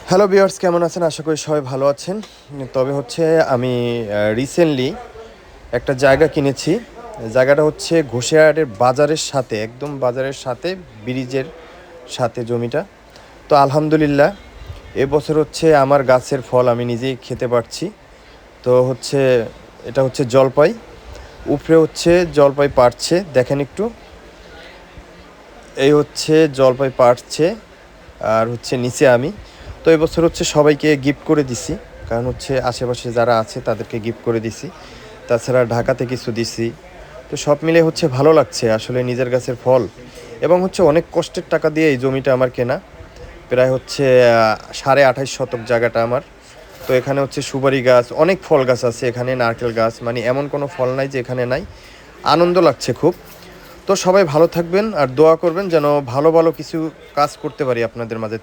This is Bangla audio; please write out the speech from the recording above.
হ্যালো ভিউয়ার্স, কেমন আছেন? আশা করি সবাই ভালো আছেন। তবে হচ্ছে আমি রিসেন্টলি একটা জায়গা কিনেছি। জায়গাটা হচ্ছে ঘোষিয়াহাটের বাজারের সাথে, একদম বাজারের সাথে, ব্রিজের সাথে জমিটা। তো আলহামদুলিল্লাহ এবছর হচ্ছে আমার গাছের ফল আমি নিজেই খেতে পারছি। তো হচ্ছে এটা হচ্ছে জলপাই, উপরে হচ্ছে জলপাই পাড়ছে, দেখেন একটু। এই হচ্ছে জলপাই পাড়ছে, আর হচ্ছে নিচে আমি। তো এবছর হচ্ছে সবাইকে গিফট করে দিছি, কারণ হচ্ছে আশেপাশে যারা আছে তাদেরকে গিফট করে দিছি। তাছাড়া ঢাকাতে কিছু দিছি। তো সব মিলে হচ্ছে ভালো লাগছে আসলে নিজের গাছের ফল, এবং হচ্ছে অনেক কষ্টের টাকা দিয়ে এই জমিটা আমার কেনা। প্রায় হচ্ছে 28.5 শতক জায়গাটা আমার। তো এখানে হচ্ছে সুপারি গাছ, অনেক ফল গাছ আছে এখানে, নারকেল গাছ, মানে এমন কোনো ফল নাই যে এখানে নাই। আনন্দ লাগছে খুব। তো সবাই ভালো থাকবেন আর দোয়া করবেন যেন ভালো ভালো কিছু কাজ করতে পারি আপনাদের মাঝে।